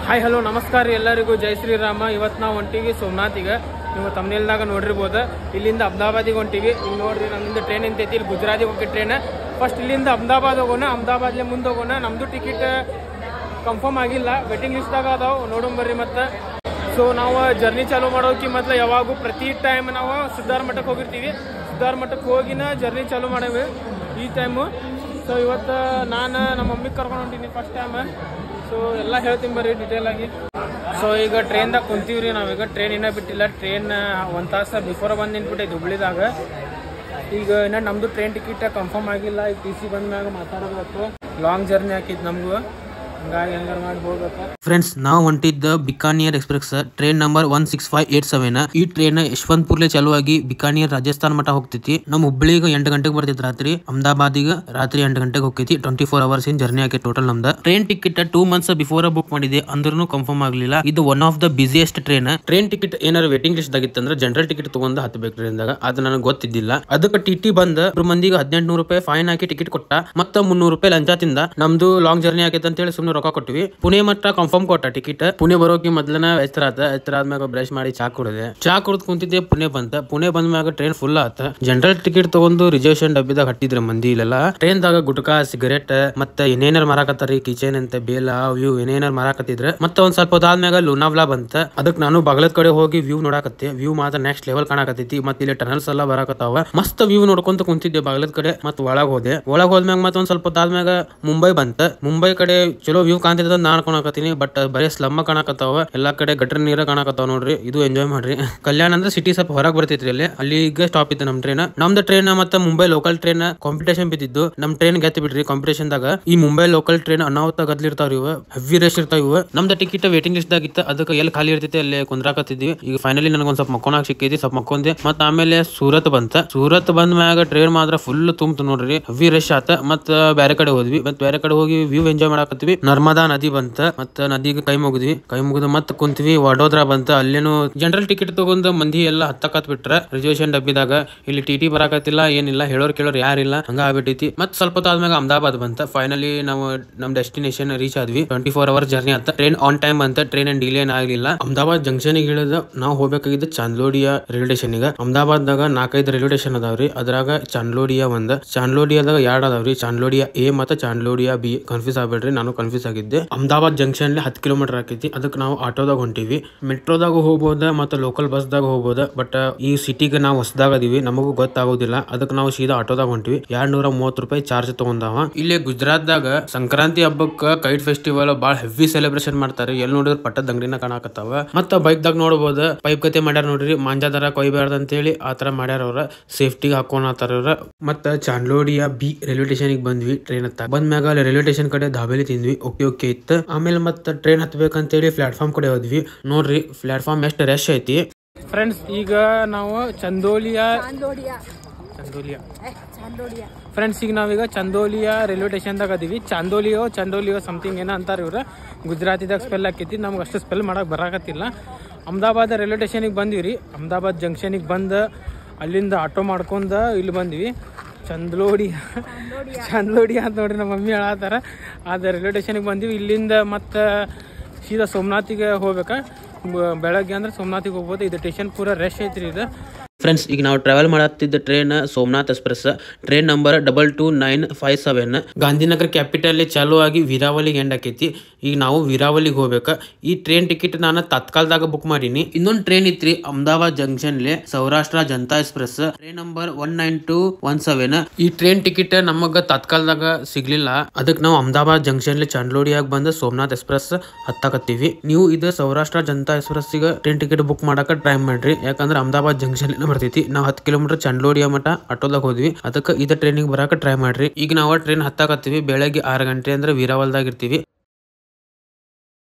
Hi hello ನಮಸ್ಕಾರ ಎಲ್ಲರಿಗೂ ಜೈ ಶ್ರೀರಾಮ. ಇವತ್ತು ನಾವು ಹೊಂಟಿವಿ ಸೋಮನಾಥಿಗೆ. ನೀವು ತಮಿಳ್ನಾಗ ನೋಡಿರ್ಬೋದು. ಇಲ್ಲಿಂದ ಅಹಮದಾಬಾದಿಗೆ ಹೊಂಟಿವಿ. ಈಗ ನೋಡ್ರಿ ನಮ್ದು ಟ್ರೈನ್ ನಿಂತೈತಿ. ಇಲ್ಲಿ ಗುಜರಾತಿಗೆ ಹೋಗಿ ಟ್ರೈನ್. ಫಸ್ಟ್ ಇಲ್ಲಿಂದ ಅಹಮದಾಬಾದ್ ಹೋಗೋಣ. ಅಹಮದಾಬಾದ್ಲೆ ಮುಂದೆ ಹೋಗೋಣ. ನಮ್ಮದು ಟಿಕೆಟ್ ಕನ್ಫರ್ಮ್ ಆಗಿಲ್ಲ, ವೇಟಿಂಗ್ ಲಿಸ್ಟ್ದಾಗ ಅದಾವೆ. ನೋಡೋಣ ಮತ್ತು ಸೊ ನಾವು ಜರ್ನಿ ಚಾಲೂ ಮಾಡೋಕೆ ಮೊದಲು ಯಾವಾಗೂ ಪ್ರತಿ ಟೈಮ್ ನಾವು ಸಿದ್ಧಾರ ಮಠಕ್ಕೆ ಹೋಗಿರ್ತೀವಿ. ಸಿದ್ಧಾರ ಮಠಕ್ಕೆ ಹೋಗಿನ ಜರ್ನಿ ಚಾಲೂ ಮಾಡೇವಿ ಈ ಟೈಮು. ಸೊ ಇವತ್ತು ನಾನು ನಮ್ಮ ಮಮ್ಮಿಗೆ ಕರ್ಕೊಂಡು ಹೊಂಟೀನಿ ಫಸ್ಟ್ ಟೈಮ್. ಸೊ ಎಲ್ಲ ಹೇಳ್ತೀನಿ ಬರ್ರಿ ಡೀಟೇಲ್ ಆಗಿ. ಸೊ ಈಗ ಟ್ರೈನ್ದಾಗ ಕುಂತೀವ್ರಿ ನಾವೀಗ. ಟ್ರೈನ್ ಇನ್ನೂ ಬಿಟ್ಟಿಲ್ಲ. ಟ್ರೈನ್ 1 ತಾಸು ಬಿಫೋರ್ ಬಂದು ನಿಂತ್ಬಿಟ್ಟೈತಿ ಹುಬ್ಳಿದಾಗ. ಈಗ ಇನ್ನೂ ನಮ್ಮದು ಟ್ರೈನ್ ಟಿಕೆಟ್ ಕನ್ಫರ್ಮ್ ಆಗಿಲ್ಲ. ಈಗ ಟಿ ಸಿ ಬಂದ ಮ್ಯಾಗ ಮಾತಾಡಬೇಕು. ಲಾಂಗ್ ಜರ್ನಿ ಹಾಕಿತ್ತು ನಮಗೂ, ಹಂಗಾಗಿ ಹೆಂಗಾರು ಮಾಡಿ ಹೋಗ್ಬೇಕು. ಫ್ರೆಂಡ್ಸ್, ನಾವು ಹೊಂಟಿದ್ದ ಬಿಕಾನಿಯರ್ ಎಕ್ಸ್ಪ್ರೆಸ್ ಟ್ರೈನ್ ನಂಬರ್ 16587. ಈ ಟ್ರೈನ್ ಯಶವಂತಪುರ್ಲೆ ಚಾಲುವಾಗಿ ಬಿಕಾನಿಯರ್ ರಾಜಸ್ಥಾನ್ ಮಠ ಹೋಗ್ತೈತಿ. ನಮ್ಮ ಹುಬ್ಳಿಗೆ 8 ಗಂಟೆಗೆ ಬರ್ತೈತಿ ರಾತ್ರಿ. ಅಹಮದಾಬಾದಿಗೆ ರಾತ್ರಿ 8 ಗಂಟೆಗೆ ಹೋಗ್ತೈತಿ. 24 hours ಇನ್ ಜರ್ನಿ ಆಕೈತಿ ಟೋಟಲ್ ನಮ್ದು. Train ticket 2 months before book ಮಾಡಿದೆ, ಅಂದ್ರೂ ಕನ್ಫರ್ಮ್ ಆಗಲಿಲ್ಲ. ಇದು one of the busiest train. Train ticket ಏನಾರು ವೇಟಿಂಗ್ ಲಿಸ್ಟ್ ಆಗಿತ್ತಂದ್ರೆ ಜನರಲ್ ಟಿಕೆಟ್ ತಗೊಂಡು ಹತ್ತಬೇಕು ಟ್ರೈನ್ದಾಗ. ಅದು ನನಗೆ ಗೊತ್ತಿದ್ದಿಲ್ಲ. ಅದಕ್ಕೆ ಟಿ ಬಂದ್ 3 ಮಂದಿಗೆ 1800 ರೂಪಾಯಿ ಫೈನ್ ಹಾಕಿ ಟಿಕೆಟ್ ಕೊಟ್ಟ. ಮತ್ತೆ 300 ರೂಪಾಯಿ ಲಂಚ ತಿಂದ. ನಮ್ದು ಲಾಂಗ್ ಜರ್ನಿ ಆಗೈತೆ ಅಂತ ಹೇಳಿ ಸುಮ್ಮನೆ ರೊಕ್ಕ ಕೊಟ್ಟಿವಿ. ಪುಣೆ ಮಟ್ಟ ಕನ್ಫರ್ಮ್ ಕೊಟ್ಟ ಟಿಕೆಟ್. ಪುಣೆ ಬರೋಕೆ ಮೊದ್ಲನ ಎಚ್ಚರಾದ್ಮ್ಯಾಗ ಬ್ರಷ್ ಮಾಡಿ ಚಾ ಕುಡಿದೆ. ಚಾ ಕುಡ್ದು ಕುಂತಿದ್ದೆ. ಪುಣೆ ಬಂದ ಮ್ಯಾಗ ಟ್ರೈನ್ ಫುಲ್ ಆತ. ಜನರಲ್ ಟಿಕೆಟ್ ತಗೊಂಡು ರಿಸರ್ವೇಶನ್ ಡಬ್ಬಿದಾಗ ಹಟ್ಟಿದ್ರ ಮಂದಿ ಇಲ್ಲೆಲ್ಲ. ಟ್ರೈನ್ ದಾಗ ಗುಟ್ಕಾ, ಸಿಗರೇಟ್ ಮತ್ತೆ ಏನೇನಾರ ಮಾರಾಕತ್ತಾರಿ. ಕಿಚನ್ ಅಂತ ಬೇಲ ವ್ಯೂ ಏನೇನಾರ ಮಾರಾಕತ್ತಿದ್ರ. ಮತ್ತೆ ಒಂದ್ ಸ್ವಲ್ಪ ಹೊತ್ತಾದ್ಮ್ಯಾಗ ಲೂನಾವ್ಲಾ ಬಂತ. ಅದಕ್ಕೆ ನಾನು ಬಗಲದ ಕಡೆ ಹೋಗಿ ವ್ಯೂ ನೋಡಾಕತ್ತೆ. ವ್ಯೂ ಮಾತ್ರ ನೆಕ್ಸ್ಟ್ ಲೆವೆಲ್ ಕಾಣಕತ್ತೈತಿ. ಮತ್ತೆ ಇಲ್ಲಿ ಟನಲ್ಸ್ ಎಲ್ಲ ಬರಾಕತ್ತಾವ. ಮಸ್ತ್ ವ್ಯೂ ನೋಡ್ಕೊಂತ ಕುಂತಿದ್ದೆ ಬಗಲದ ಕಡೆ. ಮತ್ತೆ ಒಳಗ್ ಹೋದ್ಮ್ಯಾಗ ಮತ್ತೆ ಒಂದ್ ಸ್ವಲ್ಪ ಹೊತ್ತಾದ್ಮ್ಯಾಗ ಮುಂಬೈ ಬಂತ. ಮುಂಬೈ ಕಡೆ ಚಲೋ ವ್ಯೂ ಕಾಣ್ತಿದ್ದ ನಾನ್ ಅನ್ಕೊಳಕತ್ತೀನಿ. ಬಟ್ ಬರೀ ಸ್ಲಮ್ ಕಾಣಕತ್ತಾವ. ಎಲ್ಲಾ ಕಡೆ ಗಟರ್ ನೀರ ಕಾಣಕತ್ತಾವ ನೋಡ್ರಿ. ಇದು ಎಂಜಾಯ್ ಮಾಡ್ರಿ. ಕಲ್ಯಾಣ ಅಂದ್ರೆ ಸಿಟಿ ಸ್ವಲ್ಪ ಹೊರಗೆ ಬರ್ತೈತ್ರಿ. ಅಲ್ಲಿಗೆ ಸ್ಟಾಪ್ ಇತ್ತು ನಮ್ ಟ್ರೈನ್. ನಮ್ದು ಟ್ರೈನ್ ಮತ್ತೆ ಮುಂಬೈ ಲೋಕಲ್ ಟ್ರೈನ್ ಕಾಂಪಿಟೇಷನ್ ಬಿದ್ದಿದ್ದು. ನಮ್ ಟ್ರೈನ್ ಗೆದ್ದು ಬಿಡ್ರಿ ಕಾಂಪಿಟೇಷನ್ ದಾಗ. ಈ ಮುಂಬೈ ಲೋಕಲ್ ಟ್ರೈನ್ ಅನಾಹುತ ಗದ್ಲಿರ್ತಾವ್ರಿ. ಇವ ಹೆವಿ ರಶ್ ಇರ್ತಾವ. ಇವ ನಮ್ದು ಟಿಕೆಟ್ ವೇಟಿಂಗ್ ಲಿಸ್ಟ್ ಆಗಿತ್ತು. ಅದಕ್ಕೆ ಎಲ್ಲಿ ಖಾಲಿ ಇರ್ತೈತಿ ಅಲ್ಲಿ ಕುಂದ್ರಾಕತ್ತಿದ್ವಿ. ಈಗ ಫೈನಲಿ ನನಗೊಂದ್ ಸ್ವಲ್ಪ ಮಕ್ಕೋನಾಗ ಸಿಕ್ಕೈತಿ. ಸ್ವಲ್ಪ ಮಕ್ಕೊಂದೆ. ಮತ್ತೆ ಆಮೇಲೆ ಸೂರತ್ ಬಂದ ಮ್ಯಾಗ ಟ್ರೈನ್ ಮಾತ್ರ ಫುಲ್ ತುಂಬ್ತು ನೋಡ್ರಿ. ಹೆವಿ ರಶ್ ಆತ. ಮತ್ತ ಬೇರೆ ಕಡೆ ಹೋದ್ವಿ. ಮತ್ತೆ ಬೇರೆ ಕಡೆ ಹೋಗಿ ವ್ಯೂ ಎಂಜಾಯ್ ಮಾಡಾಕತ್ವಿ. ನರ್ಮದಾ ನದಿ ಬಂತ. ಮತ್ತೆ ನದಿಗೆ ಕೈ ಮುಗಿದು ಮತ್ತೆ ಕುಂತ್ವಿ. ವಡೋದರ ಬಂತ. ಅಲ್ಲೇನು ಜನರಲ್ ಟಿಕೆಟ್ ತಗೊಂಡ್ ಮಂದಿ ಎಲ್ಲ ಹತ್ತಕತ್ ಬಿಟ್ರ ರಿಸರ್ವೇಶನ್ ಡಬ್ಬಿದಾಗ. ಇಲ್ಲಿ ಟಿ ಬರಾಕತ್ತಿಲ್ಲ, ಏನಿಲ್ಲ. ಕೇಳೋರ್ ಯಾರಿಲ್ಲ. ಹಂಗ ಆಗ್ಬಿಟ್ಟೈತಿ. ಮತ್ತೆ ಸ್ವಲ್ಪ ಆದ್ಮ್ಯಾಗ ಅಹಮದಾಬಾದ್ ಬಂತ. ಫೈನಲಿ ನಾವು ನಮ್ ಡೆಸ್ಟಿನೇಷನ್ ರೀಚ್ ಆದ್ವಿ. 24 hours ಜರ್ನಿ ಆತ. ಟ್ರೈನ್ ಆನ್ ಟೈಮ್ ಬಂತ. ಟ್ರೈನ್ ಏನ್ ಡಿಲೇ ಆಗ್ಲಿಲ್ಲ. ಅಹಮದಾಬಾದ್ ಜಂಕ್ಷನ್ ಇಳಿದ ನಾವು ಹೋಗ್ಬೇಕಾಗಿದ್ದ ಚಾಂದ್ಲೋಡಿಯಾ ರೈಲ್ವೆ ಸ್ಟೇಷನ್ ಗೆ. ಅಹಮದಾಬಾದ್ದಾಗ 4-5 ರೈಲ್ವೆ ಸ್ಟೇಷನ್ ಅದಾವ್ರಿ. ಅದ್ರಾಗ ಚಾಂದ್ಲೋಡಿಯಾ ಚಾಂದ್ಲೋಡಿಯಾದಾಗ 2 ಅದಾವ್ರಿ. ಚಾಂದ್ಲೋಡಿಯಾ ಎ ಮತ್ತೆ ಚಾಂದ್ಲೋಡಿಯಾ ಬಿ. ಕನ್ಫ್ಯೂಸ್ ಆಗ್ಬೇಡ್ರಿ, ನಾನು ಕನ್ಫ್ಯೂಸ್ ಆಗಿದ್ದೆ. ಅಹಮದಾಬಾದ್ ಜಂಕ್ಷನ್ 10 ಕಿಲೋಮೀಟರ್ ಆಕೈತಿ. ಅದಕ್ಕೆ ನಾವು ಆಟೋದಾಗ ಹೊಂಟಿವಿ. ಮೆಟ್ರೋದಾಗ ಹೋಗ್ಬೋದ ಮತ್ತೆ ಲೋಕಲ್ ಬಸ್ದಾಗ ಹೋಗ್ಬೋದ. ಬಟ್ ಈ ಸಿಟಿಗೆ ನಾವು ಹೊಸದಾಗ ಅದೀವಿ, ನಮಗೂ ಗೊತ್ತಾಗೋದಿಲ್ಲ. ಅದಕ್ಕೆ ನಾವು ಸೀದಾ ಆಟೋದಾಗ ಹೊಂಟಿವಿ. 230 ರೂಪಾಯಿ ಚಾರ್ಜ್ ತಗೊಂಡಾವ. ಇಲ್ಲಿ ಗುಜರಾತ್ದಾಗ ಸಂಕ್ರಾಂತಿ ಹಬ್ಬಕ್ಕ ಕೈಟ್ ಫೆಸ್ಟಿವಲ್ ಬಾಳ ಹೆವಿ ಸೆಲೆಬ್ರೇಷನ್ ಮಾಡ್ತಾರೆ. ಎಲ್ಲಿ ನೋಡಿದ್ರೆ ಪಟ್ಟದ ಅಂಗಡಿನ ಕಾಣಕತ್ತಾವ. ಮತ್ತ ಬೈಕ್ ದಾಗ ನೋಡಬಹುದು. ಪೈಪ್ ಕತೆ ಮಾಡ್ಯಾರ ನೋಡ್ರಿ. ಮಾಂಜಾದರ ಕೊಯ್ಬಾರ್ದ ಅಂತ ಹೇಳಿ ಆತರ ಮಾಡ್ಯಾರ. ಅವ್ರ ಸೇಫ್ಟಿಗೆ ಹಾಕೋಣತಾರ ಅವ್ರ. ಮತ್ತ ಚಾಂದ್ಲೋಡಿಯಾ ಬಿ ರೈಲ್ವೆ ಸ್ಟೇಷನ್ ಬಂದ್ವಿ. ಟ್ರೈನ್ ಹತ್ತ ಬಂದ್ಮ್ಯಾಗ ರೈಲ್ವೆ ಸ್ಟೇಷನ್ ಕಡೆ ಧಾಬೇಲಿ ತಿಂದ್ವಿ. ಓಕೆ ಇತ್ತು. ಆಮೇಲೆ ಮತ್ತೆ ಟ್ರೈನ್ ಹತ್ಬೇಕಂತೇಳಿ ಪ್ಲಾಟ್ಫಾರ್ಮ್ ಕಡೆ ಹೋದ್ವಿ. ನೋಡ್ರಿ ಪ್ಲಾಟ್ಫಾರ್ಮ್ ಎಷ್ಟು ರಶ್ ಐತಿ. ಫ್ರೆಂಡ್ಸ್, ಈಗ ನಾವು ಚಂದೋಲಿಯಾ ಫ್ರೆಂಡ್ಸ್ ಈಗ ನಾವೀಗ ಚಂದೋಲಿಯಾ ರೈಲ್ವೆ ಸ್ಟೇಷನ್ದಾಗ ಅದೀವಿ. ಚಂದೋಲಿಯೋ ಸಮಥಿಂಗ್ ಏನೋ ಅಂತಾರೆ ಇವ್ರು. ಗುಜರಾತಿದಾಗ ಸ್ಪೆಲ್ ಹಾಕೈತಿ. ನಮ್ಗೆ ಅಷ್ಟು ಸ್ಪೆಲ್ ಮಾಡಕ್ ಬರಾಕತ್ತಿಲ್ಲ. ಅಹಮದಾಬಾದ್ ರೈಲ್ವೆ ಸ್ಟೇಷನಿಗೆ ಬಂದಿವ್ರಿ. ಅಹಮದಾಬಾದ್ ಜಂಕ್ಷನಿಗೆ ಬಂದು ಅಲ್ಲಿಂದ ಆಟೋ ಮಾಡ್ಕೊಂಡ ಇಲ್ಲಿ ಬಂದ್ವಿ. ಚಂದ್ಲೋಡಿಯಾ ಅಂತ ನೋಡ್ರಿ ನಮ್ಮ ಮಮ್ಮಿ ಹೇಳತ್ತಾರ. ಅದು ರೈಲ್ವೆ ಸ್ಟೇಷನಿಗೆ ಬಂದಿವಿ. ಇಲ್ಲಿಂದ ಮತ್ತೆ ಸೀದಾ ಸೋಮನಾಥಿಗೆ ಹೋಗ್ಬೇಕಾ. ಬೆಳಗ್ಗೆ ಅಂದ್ರೆ ಸೋಮನಾಥಿಗೆ ಹೋಗ್ಬೋದು. ಇದು ಸ್ಟೇಷನ್ ಪೂರ ರಶ್ ಐತ್ರಿ ಇದು. ಫ್ರೆಂಡ್ಸ್, ಈಗ ನಾವು ಟ್ರಾವೆಲ್ ಮಾಡತ್ತಿದ್ದ train Somnath express. Train number 22957. Gandhinagar capital ಚಾಲೂ ಆಗಿ ವೀರಾವಲಿಗೆ ಎಂಡ್ ಆಕೈತಿ. ಈಗ ನಾವು ವೀರಾವಲಿಗೆ ಹೋಗ್ಬೇಕ. ಈ ಟ್ರೈನ್ ಟಿಕೆಟ್ ನಾನು ತತ್ಕಾಲದಾಗ ಬುಕ್ ಮಾಡೀನಿ. ಇನ್ನೊಂದು ಟ್ರೈನ್ ಇತ್ರಿ Ahmedabad junction Saurashtra Janata express train number 19217. ಈ ಟ್ರೈನ್ ಟಿಕೆಟ್ ನಮಗ ತತ್ಕಾಲದಾಗ ಸಿಗ್ಲಿಲ್ಲ. ಅದಕ್ಕೆ ನಾವು ಅಹಮದಾಬಾದ್ ಜಂಕ್ಷನ್ ಚಾಂದ್ಲೋಡಿಯಾಗ ಬಂದು ಸೋಮನಾಥ್ ಎಕ್ಸ್ಪ್ರೆಸ್ ಹತ್ತಾಕತ್ತೀವಿ. ನೀವು ಇದು Saurashtra Janata express train ticket book ಮಾಡಕ ಟ್ರೈ ಮಾಡ್ರಿ. ಯಾಕಂದ್ರೆ ಅಹಮದಾಬಾದ್ ಜಂಕ್ಷನ್ ಬರ್ತೈತಿ. ನಾವು 10 ಕಿಲೋಮೀಟರ್ ಚಂದ್ಲೋಡಿಯಾ ಮಠ ಆಟೋದಾಗ ಹೋದ್ವಿ. ಅದಕ್ಕೆ ಇದ ಟ್ರೈನಿಗೆ ಬರಾಕ ಟ್ರೈ ಮಾಡ್ರಿ. ಈಗ ನಾವು ಟ್ರೈನ್ ಹತ್ತಾಕತ್ತೀವಿ. ಬೆಳಗ್ಗೆ 6 ಗಂಟೆ ಅಂದ್ರೆ ವೀರಾವಲ್ದಾಗ ಇರ್ತೀವಿ.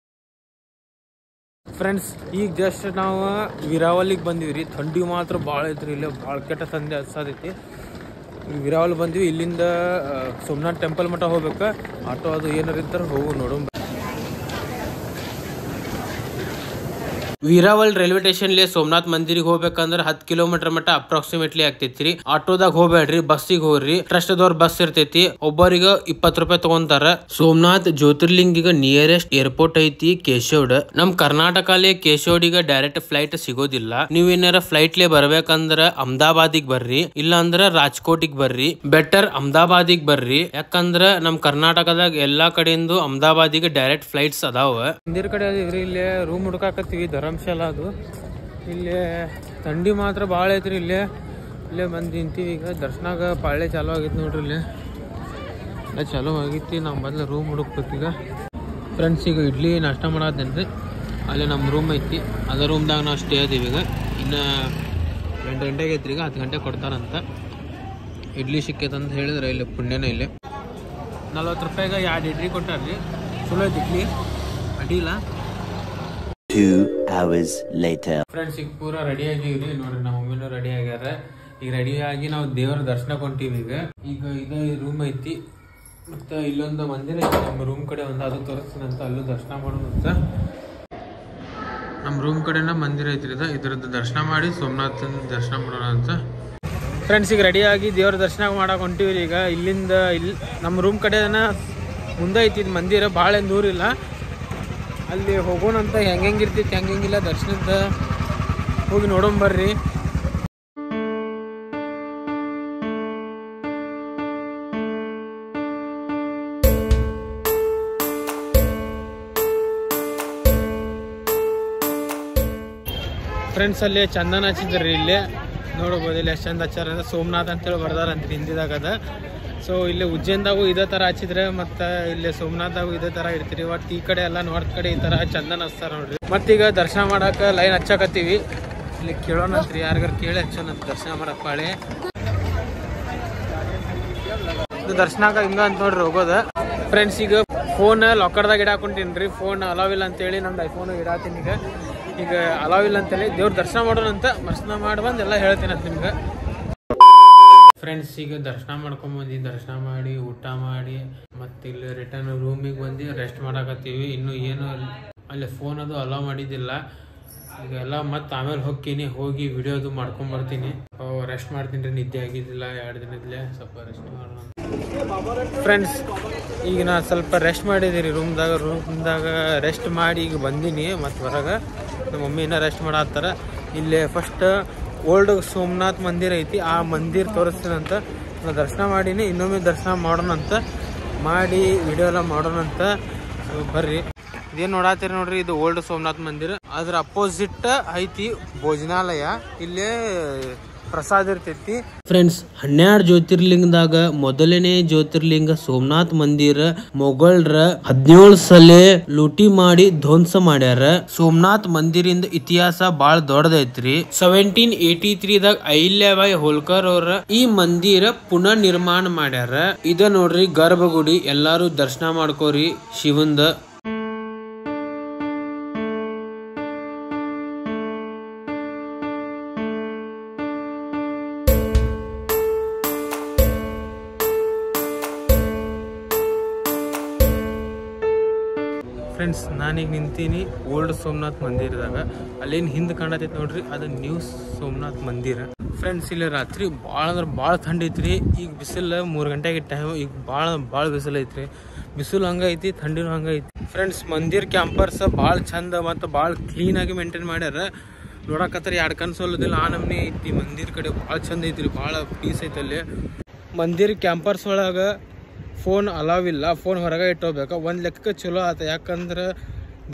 ಫ್ರೆಂಡ್ಸ್, ಈಗ ಜಸ್ಟ್ ನಾವು ವೀರಾವಲಿಗೆ ಬಂದಿವ್ರಿ. ಥಂಡಿ ಮಾತ್ರ ಭಾಳ ಐತ್ರಿ. ಇಲ್ಲ ಭಾಳ ಕೆಟ್ಟ ಥಂಡಿ ಅನ್ಸತೈತಿ. ವೀರಾವಲ್ ಬಂದಿವಿ. ಇಲ್ಲಿಂದ ಸೋಮನಾಥ್ ಟೆಂಪಲ್ ಮಠ ಹೋಗ್ಬೇಕು. ಆಟೋ ಅದು ಏನಾರ ಇರ್ತಾರೆ ಹೋಗು ನೋಡು. ವೀರಾವಲ್ ರೈಲ್ವೆ ಸ್ಟೇಷನ್ ಸೋಮನಾಥ್ ಮಂದಿರಿಗೆ ಹೋಗ್ಬೇಕಂದ್ರೆ 10 ಕಿಲೋಮೀಟರ್ ಮಟ್ಟ ಅಪ್ರಾಕ್ಸಿಮೇಟ್ಲಿ ಆಗ್ತೈತ್ರಿ. ಆಟೋದಾಗ ಹೋಗ್ಬೇಡ್ರಿ, ಬಸ್ಸಿಗೆ ಹೋಗ್ರಿ. ಟ್ರಸ್ಟ್ದವ್ರ ಬಸ್ ಇರ್ತೈತಿ, ಒಬ್ಬರಿಗೆ 20 ರೂಪಾಯಿ ತಗೊಂತಾರ. ಸೋಮನಾಥ್ ಜ್ಯೋತಿರ್ಲಿಂಗಿಗ ನಿಯರೆಸ್ಟ್ ಏರ್ಪೋರ್ಟ್ ಐತಿ ಕೇಶವಡ್. ನಮ್ ಕರ್ನಾಟಕಲ್ಲೇ ಕೇಶವಡಿಗ ಡೈರೆಕ್ಟ್ ಫ್ಲೈಟ್ ಸಿಗೋದಿಲ್ಲ. ನೀವೇನಾರ ಫ್ಲೈಟ್ಲೆ ಬರ್ಬೇಕಂದ್ರ ಅಹಮದಾಬಾದಿಗೆ ಬರ್ರಿ, ಇಲ್ಲ ಅಂದ್ರ ರಾಜ್ಕೋಟಿಗೆ ಬರ್ರಿ. ಬೆಟರ್ ಅಹಮದಾಬಾದಿಗೆ ಬರ್ರಿ, ಯಾಕಂದ್ರ ನಮ್ ಕರ್ನಾಟಕದಾಗ ಎಲ್ಲಾ ಕಡೆಯಿಂದ ಅಹಮದಾಬಾದಿಗೆ ಡೈರೆಕ್ಟ್ ಫ್ಲೈಟ್ಸ್ ಅದಾವ. ಮಂದಿರ ಕಡೆ ಅದಿವ್ರಿ, ಇಲ್ಲೇ ರೂಮ್ ಹುಡುಕಾಕತ್ತೀವಿ. ಧರ್ಮಶಾಲಾ ಅದು. ಇಲ್ಲೇ ಥಂಡಿ ಮಾತ್ರ ಭಾಳ ಐತ್ರಿ. ಇಲ್ಲೇ ಬಂದು ನಿಂತೀವಿ. ಈಗ ದರ್ಶನಾಗ ಪಾಳೆ ಚಾಲು ಆಗೈತಿ ನೋಡ್ರಿ. ಇಲ್ಲೇ ಎಲ್ಲ ಚಾಲು ಆಗೈತಿ. ನಾವು ಮೊದಲು ರೂಮ್ ಹುಡುಕ್ಬೇಕೀಗ. ಫ್ರೆಂಡ್ಸ್, ಈಗ ಇಡ್ಲಿ ನಾಷ್ಟ ಮಾಡತ್ತೇನ್ರಿ. ಅಲ್ಲೇ ನಮ್ಮ ರೂಮ್ ಐತಿ. ಅದೇ ರೂಮ್ದಾಗ ನಾವು ಸ್ಟೇ ಅದೀವಿ. ಈಗ ಇನ್ನು 8 ಗಂಟೆಗೆ ಐತ್ರಿ. ಈಗ 10 ಗಂಟೆಗೆ ಕೊಡ್ತಾರಂತ. ಇಡ್ಲಿ ಸಿಕ್ಕೈತಂತ ಹೇಳಿದ್ರೆ ಇಲ್ಲಿ ಪುಣ್ಯನೇ. ಇಲ್ಲಿ 40 ರೂಪಾಯಿಗೆ 2 ಇಡ್ಲಿ ಕೊಟ್ಟಾರ್ರಿ. ಚಲೋ ಐತಿ ಇಡ್ಲಿ, ಅಡ್ಡಿಲ್ಲ. 2 hours later. ಫ್ರೆಂಡ್ಸ್, ಈಗ ಪೂರಾ ರೆಡಿ ಆಗಿವ್ರಿ. ನೋಡ್ರಿ, ನಮ್ಮ ಮಮ್ಮಿನೂ ರೆಡಿ ಆಗ್ಯಾರ. ಈಗ ರೆಡಿ ಆಗಿ ನಾವು ದೇವರ ದರ್ಶನಕ್ಕೆ ಹೊಂಟೀವಿ. ಈಗ ಇದೇ ರೂಮ್ ಐತಿ. ಮತ್ತು ಇಲ್ಲೊಂದು ಮಂದಿರ ಐತಿ ನಮ್ಮ ರೂಮ್ ಕಡೆ ಒಂದು, ಅದು ತೋರಿಸ್ತೀನಂತ. ಅಲ್ಲೂ ದರ್ಶನ ಮಾಡೋಣ ಅಂತ. ನಮ್ಮ ರೂಮ್ ಕಡೆನ ಮಂದಿರ ಐತ್ರಿ. ಇದ್ರದ್ದು ದರ್ಶನ ಮಾಡಿ ಸೋಮನಾಥನ ದರ್ಶನ ಮಾಡೋಣ ಅಂತ. ಫ್ರೆಂಡ್ಸ್, ಈಗ ರೆಡಿಯಾಗಿ ದೇವ್ರ ದರ್ಶನ ಮಾಡಕ್ಕೆ ಹೊಂಟೀವಿ. ಈಗ ಇಲ್ಲಿಂದ ನಮ್ಮ ರೂಮ್ ಕಡೆನ ಮುಂದೆ ಐತಿ ಮಂದಿರ, ಭಾಳ ಏನು ದೂರ ಇಲ್ಲ. ಅಲ್ಲಿ ಹೋಗೋಣಂತ. ಹೆಂಗಿರ್ತೈತಿ ಹೆಂಗಿಲ್ಲ ದರ್ಶನದ ಹೋಗಿ ನೋಡೋಂಬರ್ರಿ. ಫ್ರೆಂಡ್ಸ್, ಅಲ್ಲಿ ಚಂದನ ಹಚ್ಚಿದ್ರಿ. ಇಲ್ಲೇ ನೋಡ್ಬೋದು, ಇಲ್ಲಿ ಎಷ್ಟು ಚಂದ ಹಚ್ಚಾರ. ಸೋಮನಾಥ್ ಅಂತೇಳಿ ಬರ್ದಾರಂತ ಹಿಂದಿದಾಗದ. ಸೊ ಇಲ್ಲಿ ಉಜ್ಜೈನ್ದಾಗೂ ಇದೇ ಥರ ಹಚ್ಚಿದ್ರೆ, ಮತ್ತು ಇಲ್ಲಿ ಸೋಮನಾಥ್ದಾಗೂ ಇದೇ ಥರ ಇರ್ತೀರಿ. ಒಟ್ಟು ಈ ಕಡೆ ಎಲ್ಲ ನಾರ್ತ್ ಕಡೆ ಈ ಥರ ಚಂದನ ಹಚ್ತಾರ ನೋಡ್ರಿ. ಮತ್ತೀಗ ದರ್ಶನ ಮಾಡಕ್ಕೆ ಲೈನ್ ಹಚ್ಚಾಕತ್ತೀವಿ. ಇಲ್ಲಿ ಕೇಳೋಣಂತ್ರಿ, ಯಾರಿಗಾರು ಕೇಳಿ ಹಚ್ಚೋಣಂತ ದರ್ಶನ ಮಾಡಕ್ಕೆ ಪಾಳೆ. ಇದು ದರ್ಶನಕ್ಕೆ ಹಿಂಗ ಅಂತ ನೋಡ್ರಿ ಹೋಗೋದ. ಫ್ರೆಂಡ್ಸ್, ಈಗ ಫೋನ್ ಲಾಕರ್ದಾಗ ಇಡಾಕೊಂತೀನಿ. ಫೋನ್ ಅಲಾವ್ ಇಲ್ಲ ಅಂತೇಳಿ ನಂದು ಐಫೋನ್ ಇಡಾತೀನಿ. ಈಗ ಅಲಾವ್ ಇಲ್ಲ ಅಂತೇಳಿ ದೇವ್ರ ದರ್ಶನ ಮಾಡೋಣಂತ. ದರ್ಶನ ಮಾಡಿ ಬಂದು ಎಲ್ಲ ಹೇಳ್ತೀನಿ ಅಂತ ನಿಮ್ಗೆ. ಫ್ರೆಂಡ್ಸ್, ಈಗ ದರ್ಶನ ಮಾಡ್ಕೊಂಬಂದು ದರ್ಶನ ಮಾಡಿ ಊಟ ಮಾಡಿ ಮತ್ತೆ ಇಲ್ಲಿ ರಿಟರ್ನ್ ರೂಮಿಗೆ ಬಂದು ರೆಸ್ಟ್ ಮಾಡಾಕತ್ತೀವಿ. ಇನ್ನು ಏನು ಅಲ್ಲಿ ಫೋನ್ ಅದು ಅಲಾವ್ ಮಾಡಿದ್ದಿಲ್ಲ. ಈಗ ಎಲ್ಲ ಮತ್ತೆ ಆಮೇಲೆ ಹೋಗಿ ವಿಡಿಯೋ ಅದು ಮಾಡ್ಕೊಂಬರ್ತೀನಿ. ರೆಸ್ಟ್ ಮಾಡ್ತೀನಿ ರೀ, ನಿದ್ದೆ ಆಗಿದ್ದಿಲ್ಲ 2 ದಿನದಲ್ಲೇ. ಸ್ವಲ್ಪ ರೆಸ್ಟ್ ಮಾಡೋಣ. ಫ್ರೆಂಡ್ಸ್, ಈಗ ನಾ ಸ್ವಲ್ಪ ರೆಸ್ಟ್ ಮಾಡಿದ್ದೀರಿ ರೂಮ್ದಾಗ ರೆಸ್ಟ್ ಮಾಡಿ ಈಗ ಬಂದೀನಿ. ಮತ್ತು ಹೊರಗೆ ನಮ್ಮ ಮಮ್ಮಿನ ರೆಸ್ಟ್ ಮಾಡತ್ತಾರ. ಇಲ್ಲೇ ಫಸ್ಟ್ ಓಲ್ಡ್ ಸೋಮನಾಥ್ ಮಂದಿರ ಐತಿ, ಆ ಮಂದಿರ ತೋರಿಸ್ತೀನಂತ. ನಾ ದರ್ಶನ ಮಾಡೀನಿ, ಇನ್ನೊಮ್ಮೆ ದರ್ಶನ ಮಾಡೋಣಂತ. ಮಾಡಿ ವಿಡಿಯೋ ಎಲ್ಲ ಮಾಡೋಣಂತ. ಬರ್ರಿ. ಇದೇನು ನೋಡತ್ತೀರಿ ನೋಡ್ರಿ, ಇದು ಓಲ್ಡ್ ಸೋಮನಾಥ್ ಮಂದಿರ. ಅದ್ರ ಅಪೋಸಿಟ್ ಐತಿ ಭೋಜನಾಲಯ. ಇಲ್ಲೇ ಪ್ರಸಾದ ಇರ್ತೈತಿ. ಫ್ರೆಂಡ್ಸ್, 12 ಜ್ಯೋತಿರ್ಲಿಂಗದಾಗ ಮೊದಲನೇ ಜ್ಯೋತಿರ್ಲಿಂಗ ಸೋಮನಾಥ್ ಮಂದಿರ ಮೊಘಲರ 17 ಸಲ ಲೂಟಿ ಮಾಡಿ ಧ್ವಂಸ ಮಾಡ್ಯಾರ. ಸೋಮನಾಥ್ ಮಂದಿರಿಂದ ಇತಿಹಾಸ ಬಾಳ ದೊಡ್ಡದೈತ್ರಿ. 1783ದಾಗ ಅಹಿಲ್ಯಾಬಾಯಿ ಹೋಲ್ಕರ್ ಅವ್ರ ಈ ಮಂದಿರ ಪುನಃ ನಿರ್ಮಾಣ ಮಾಡ್ಯಾರ. ಇದ ನೋಡ್ರಿ ಗರ್ಭಗುಡಿ. ಎಲ್ಲಾರು ದರ್ಶನ ಮಾಡ್ಕೋರಿ ಶಿವಂದ. ಫ್ರೆಂಡ್ಸ್, ನಾನೀಗ ನಿಂತೀನಿ ಓಲ್ಡ್ ಸೋಮನಾಥ್ ಮಂದಿರದಾಗ. ಅಲ್ಲೇನು ಹಿಂದೆ ಕಾಣತೈತಿ ನೋಡ್ರಿ, ಅದು ನ್ಯೂ ಸೋಮನಾಥ್ ಮಂದಿರ. ಫ್ರೆಂಡ್ಸ್, ಇಲ್ಲಿ ರಾತ್ರಿ ಭಾಳ ಅಂದ್ರೆ ಭಾಳ ಥಂಡಿ ಐತ್ರಿ. ಈಗ ಬಿಸಿಲು 3 ಗಂಟೆಗೆ ಟೈಮ್. ಈಗ ಭಾಳ ಬಿಸಿಲು ಐತ್ರಿ. ಬಿಸಿಲು ಹಂಗೈತಿ, ಥಂಡಿನೂ ಹಂಗೈತಿ. ಫ್ರೆಂಡ್ಸ್, ಮಂದಿರ ಕ್ಯಾಂಪರ್ಸ್ ಭಾಳ ಚಂದ ಮತ್ತು ಭಾಳ ಕ್ಲೀನಾಗಿ ಮೇಂಟೈನ್ ಮಾಡ್ಯಾರ. ನೋಡಕತ್ತರ 2 ಕಣ್ಣು ಸೋಲೋದಿಲ್ಲ ಆ ನಮ್ನಿ ಐತಿ. ಮಂದಿರ ಕಡೆ ಭಾಳ ಚಂದ ಐತ್ರಿ, ಭಾಳ ಪೀಸ್ ಐತಿ ಅಲ್ಲಿ. ಮಂದಿರ ಕ್ಯಾಂಪರ್ಸ್ ಒಳಗೆ ಫೋನ್ ಅಲಾವ್ ಇಲ್ಲ. ಫೋನ್ ಹೊರಗೆ ಇಟ್ಟೋಗ್ಬೇಕು. ಒಂದು ಲೆಕ್ಕ ಚಲೋ ಆತ. ಯಾಕಂದ್ರೆ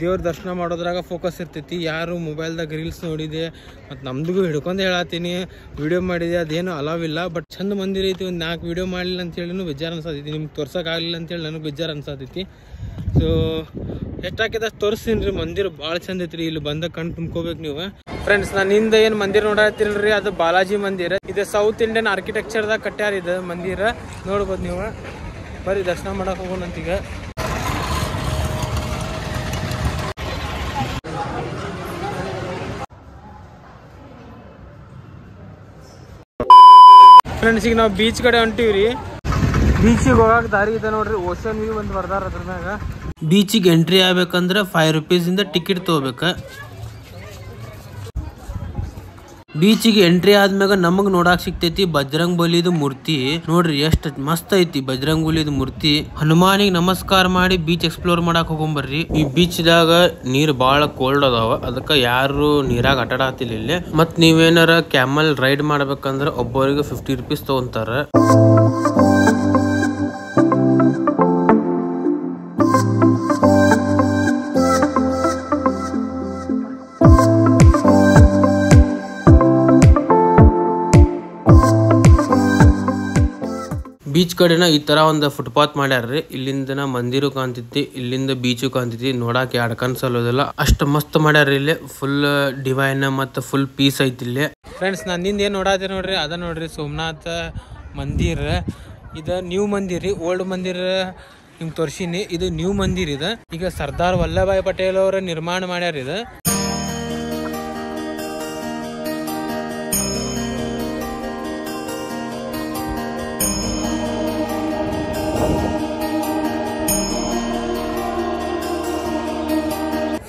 ದೇವ್ರ ದರ್ಶನ ಮಾಡೋದ್ರಾಗ ಫೋಕಸ್ ಇರ್ತೈತಿ. ಯಾರು ಮೊಬೈಲ್ದಾಗ ರೀಲ್ಸ್ ನೋಡಿದೆ ಮತ್ತು ನಮ್ದಿಗೂ ಹಿಡ್ಕೊಂಡು ಹೇಳತ್ತೀನಿ, ವಿಡಿಯೋ ಮಾಡಿದೆ, ಅದೇನು ಅಲಾವ್ ಇಲ್ಲ. ಬಟ್ ಚಂದ ಮಂದಿರ ಐತಿ. ಒಂದು 4 ವಿಡಿಯೋ ಮಾಡಲಿಲ್ಲ ಅಂತೇಳಿ ಬೇಜಾರು ಅನ್ಸತೈತಿ. ನಿಮ್ಗೆ ತೋರ್ಸೋಕ್ಕಾಗಲಿಲ್ಲ ಅಂತೇಳಿ ನನಗೆ ಬೇಜಾರು ಅನ್ಸತೈತಿ. ಸೊ ಎಷ್ಟಾಕಿದಷ್ಟು ತೋರಿಸ್ತೀನಿ ರೀ. ಮಂದಿರ ಭಾಳ ಚಂದ ಐತ್ರಿ. ಇಲ್ಲಿ ಬಂದ ಕಣ್ಣು ತುಂಬ್ಕೋಬೇಕು ನೀವು. ಫ್ರೆಂಡ್ಸ್, ನಾನು ಹಿಂದೆ ಏನು ಮಂದಿರ ನೋಡತ್ತೀರಲ್ರಿ, ಅದು ಬಾಲಾಜಿ ಮಂದಿರ. ಇದು ಸೌತ್ ಇಂಡಿಯನ್ ಆರ್ಕಿಟೆಕ್ಚರ್ದಾಗ ಕಟ್ಟ್ಯಾರ. ಇದು ಮಂದಿರ ನೋಡ್ಬೋದು ನೀವು. ಬರ್ರಿ ದರ್ಶನ ಮಾಡಕ್ಕೆ ಹೋಗೋಣಂತೀಗ. ಫ್ರೆಂಡ್ಸ್, ಈಗ ನಾವು ಬೀಚ್ ಕಡೆ ಹೊಂಟಿವ್ರಿ. ಬೀಚಿಗೆ ಹೋಗಕ್ಕೆ ದಾರಿ ಇದೆ ನೋಡ್ರಿ. ಓಷನ್ ವ್ಯೂ ಒಂದು ಬರ್ದಾರ ಅದ್ರ ಮ್ಯಾಗ. ಬೀಚಿಗೆ ಎಂಟ್ರಿ ಆಗ್ಬೇಕಂದ್ರೆ 5 ರೂಪೀಸಿಂದ ಟಿಕೆಟ್ ತೊಗೋಬೇಕು. ಬೀಚಿಗೆ ಎಂಟ್ರಿ ಆದ್ಮ್ಯಾಗ ನಮಗ್ ನೋಡಾಕ್ ಸಿಕ್ತೈತಿ ಬಜರಂಗ್ ಬಲಿದು ಮೂರ್ತಿ. ನೋಡ್ರಿ ಎಷ್ಟ್ ಮಸ್ತ್ ಐತಿ ಬಜರಂಗ್ ಬಲಿದು ಮೂರ್ತಿ. ಹನುಮಾನಿಗೆ ನಮಸ್ಕಾರ ಮಾಡಿ ಬೀಚ್ ಎಕ್ಸ್ಪ್ಲೋರ್ ಮಾಡಕ್ ಹೋಗೊಂಬರ್ರಿ. ಈ ಬೀಚ್ ದಾಗ ನೀರ್ ಬಾಳ ಕೋಲ್ಡ್ ಅದಾವ, ಅದಕ್ಕ ಯಾರು ನೀರಾಗ ಆಟ ಆಡತಿಲ್ಲ ಇಲ್ಲಿ. ಮತ್ ನೀವೇನಾರ ಕ್ಯಾಮಲ್ ರೈಡ್ ಮಾಡ್ಬೇಕಂದ್ರ ಒಬ್ಬರಿಗೆ 50 ರೂಪೀಸ್ ತಗೊಂತಾರ. ಬೀಚ್ ಕಡೆನ ಈ ತರ ಒಂದು ಫುಟ್ಪಾತ್ ಮಾಡ್ಯಾರ್ರಿ. ಇಲ್ಲಿಂದ ಮಂದಿರು ಕಾಣ್ತೈತಿ, ಇಲ್ಲಿಂದ ಬೀಚು ಕಾಣ್ತೈತಿ. ನೋಡಾಕ ಎರಡು ಕನ್ಸಲ್ಲೋದಿಲ್ಲ, ಅಷ್ಟ ಮಸ್ತ್ ಮಾಡ್ಯಾರ. ಇಲ್ಲಿ ಫುಲ್ ಡಿವೈನ್ ಮತ್ತ ಫುಲ್ ಪೀಸ್ ಐತಿ ಇಲ್ಲಿ. ಫ್ರೆಂಡ್ಸ್ ನಂದಿಂದ ಏನ್ ನೋಡಾತಿ ನೋಡ್ರಿ, ಅದ ನೋಡ್ರಿ ಸೋಮನಾಥ ಮಂದಿರ. ಇದ ನ್ಯೂ ಮಂದಿರ್ ರೀ, ಓಲ್ಡ್ ಮಂದಿರ್ ನಿಮ್ಗೆ ತೋರ್ಸಿನಿ. ಇದು ನ್ಯೂ ಮಂದಿರ್. ಇದ ಈಗ ಸರ್ದಾರ್ ವಲ್ಲಭಾಯ್ ಪಟೇಲ್ ಅವರ ನಿರ್ಮಾಣ ಮಾಡ್ಯಾರ. ಇದು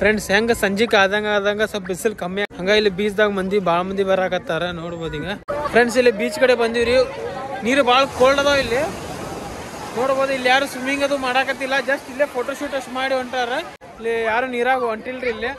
ಫ್ರೆಂಡ್ಸ್ ಹೆಂಗ ಸಂಜಿಕ್ ಆದಂಗ ಸ್ವಲ್ಪ ಬಿಸಿಲು ಕಮ್ಮಿ, ಹಂಗ ಇಲ್ಲಿ ಬೀಚ್ ದಾಗ ಬಾಳ ಮಂದಿ ಬರಾಕತ್ತಾರ ನೋಡ್ಬೋದು. ಈಗ ಫ್ರೆಂಡ್ಸ್ ಇಲ್ಲಿ ಬೀಚ್ ಕಡೆ ಬಂದಿವ್ರಿ, ನೀರು ಬಾಳ ಕೋಲ್ಡ್ ಅದಾವ ಇಲ್ಲಿ ನೋಡ್ಬೋದು. ಇಲ್ಲಿ ಯಾರು ಸ್ವಿಮ್ಮಿಂಗ್ ಅದು ಮಾಡಾಕತ್ತಿಲ್ಲ, ಜಸ್ಟ್ ಇಲ್ಲೇ ಫೋಟೋ ಶೂಟ್ ಅಷ್ಟು ಮಾಡಿ ಹೊಂಟಾರ. ಇಲ್ಲಿ ಯಾರು ನೀರಾಗ ಹೊಂಟಿಲ್ರಿ. ಇಲ್ಲಿ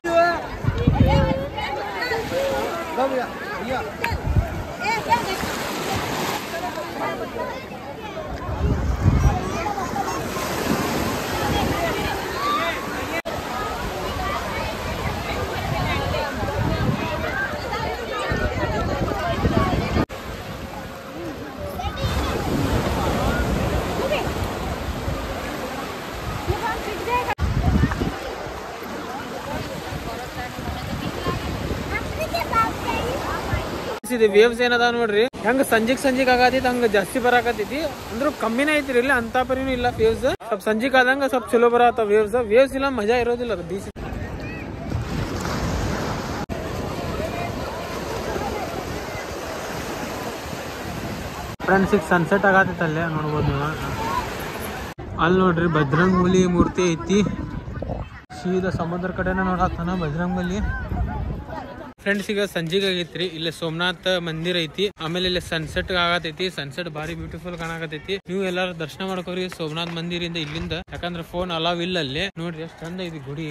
ಇದು ವೇವ್ಸ್ ಏನದ ನೋಡ್ರಿ, ಹೆಂಗ ಸಂಜಿಕ್ ಆಗತೈತಿ ಹಂಗ ಜಾಸ್ತಿ ಬರಾಕತೈತಿ. ಅಂದ್ರೂ ಕಮ್ಮಿನೇ ಐತ್ರಿ ಇಲ್ಲಿ, ಅಂತ ಪರಿನೂ ಇಲ್ಲ ವೇವ್ಸ್. ಸ್ವಲ್ಪ ಸಂಜಿಕ್ ಆದಂಗ ಸ್ವಲ್ಪ ಚಲೋ ಬರತ್ತ ವೇವ್ಸ್ ಇಲ್ಲ ಮಜಾ ಇರೋದಿಲ್ಲ ಬೀಚ್. ಫ್ರೆಂಡ್ಸ್ ಈಗ ಸನ್ಸೆಟ್ ಆಗತೈತಿ, ಅಲ್ಲೇ ನೋಡ್ಬೋದು ನೀವು. ಅಲ್ಲಿ ನೋಡ್ರಿ ಬಜರಂಗ್ ಬಲಿ ಮೂರ್ತಿ ಐತಿ, ಸೀದಾ ಸಮುದ್ರ ಕಡೆನ ನೋಡತ್ತಾನ ಬಜರಂಗ್ ಬಲಿ. ಫ್ರೆಂಡ್ಸ್ ಈಗ ಸಂಜಿಗ್ ಆಗೈತ್ರಿ, ಇಲ್ಲಿ ಸೋಮನಾಥ್ ಮಂದಿರ್ ಐತಿ. ಆಮೇಲೆ ಇಲ್ಲಿ ಸನ್ಸೆಟ್ ಆಗತೈತಿ, ಸನ್ಸೆಟ್ ಬಾರಿ ಬ್ಯೂಟಿಫುಲ್ ಕಾಣಕತೈತಿ. ನೀವು ಎಲ್ಲಾರು ದರ್ಶನ ಮಾಡ್ಕೋರಿ ಸೋಮನಾಥ್ ಮಂದಿರಿಂದ ಇಲ್ಲಿಂದ, ಯಾಕಂದ್ರೆ ಫೋನ್ ಅಲಾವ್ ಇಲ್ಲ ಅಲ್ಲಿ. ನೋಡ್ರಿ ಎಷ್ಟು ಚಂದ ಐತಿ ಗುಡಿ.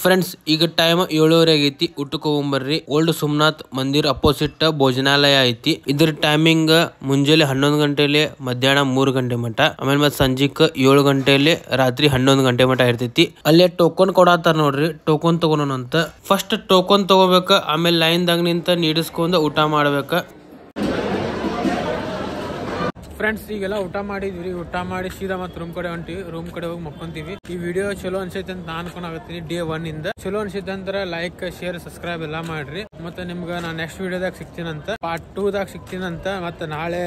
ಫ್ರೆಂಡ್ಸ್ ಈಗ ಟೈಮ್ 7:30 ಆಗೈತಿ, ಊಟಕ್ಕೆ ಹೋಗ್ಬರ್ರಿ. ಓಲ್ಡ್ ಸೋಮನಾಥ್ ಮಂದಿರ್ ಅಪೋಸಿಟ್ ಭೋಜನಾಲಯ ಐತಿ. ಇದ್ರ ಟೈಮಿಂಗ್ ಮುಂಜಾನೆ 11 ಗಂಟೆಲಿ ಮಧ್ಯಾಹ್ನ 3 ಗಂಟೆ ಮಟ, ಆಮೇಲೆ ಮತ್ತೆ ಸಂಜಿಕ್ 7 ಗಂಟೆಲಿ ರಾತ್ರಿ 11 ಗಂಟೆ ಮಟ ಇರ್ತೈತಿ. ಅಲ್ಲೇ ಟೋಕನ್ ಕೊಡತ್ತಾರ ನೋಡ್ರಿ, ಟೋಕನ್ ತಗೋಣ ಅಂತ. ಫಸ್ಟ್ ಟೋಕನ್ ತಗೋಬೇಕ, ಆಮೇಲೆ ಲೈನ್ ದಾಗ ನಿಂತ ನೀಡಿಸ್ಕೊಂಡ್ ಊಟ ಮಾಡ್ಬೇಕ. ಫ್ರೆಂಡ್ಸ್ ಈಗೆಲ್ಲ ಊಟ ಮಾಡಿದ್ವಿ, ಊಟ ಮಾಡಿ ಸೀದಾ ಮತ್ತೆ ರೂಮ್ ಕಡೆ ಹೊಂಟಿವಿ. ರೂಮ್ ಕಡೆ ಹೋಗಿ ಮಕ್ಕೊಂತೀವಿ. ಈ ವಿಡಿಯೋ ಚಲೋ ಅನ್ಸೈತೆ ಅಂತ ನಾನು ಅನ್ಕೊಂಡಾಗತ್ತೀನಿ. ಡೇ 1 ಇಂದ ಚಲೋ ಅನ್ಸೈತೆ ಅಂದ್ರೆ ಲೈಕ್ ಶೇರ್ ಸಬ್ಸ್ಕ್ರೈಬ್ ಎಲ್ಲ ಮಾಡ್ರಿ. ಮತ್ತೆ ನಿಮ್ಗೆ ನಾನು ನೆಕ್ಸ್ಟ್ ವಿಡಿಯೋದಾಗ ಸಿಗ್ತೀನಂತ, ಪಾರ್ಟ್ 2 ದಾಗ ಸಿಗ್ತೀನಂತ. ಮತ್ತೆ ನಾಳೆ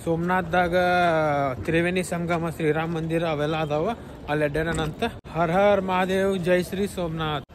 ಸೋಮನಾಥ್ ದಾಗ ತ್ರಿವೇಣಿ ಸಂಗಮ, ಶ್ರೀರಾಮ್ ಮಂದಿರ ಅವೆಲ್ಲ ಅದಾವ, ಅಲ್ಲಿ ಅಡ್ಡಾಡೋಣಂತ. ಹರ್ ಹರ್ ಮಹಾದೇವ್, ಜೈ ಶ್ರೀ ಸೋಮನಾಥ್.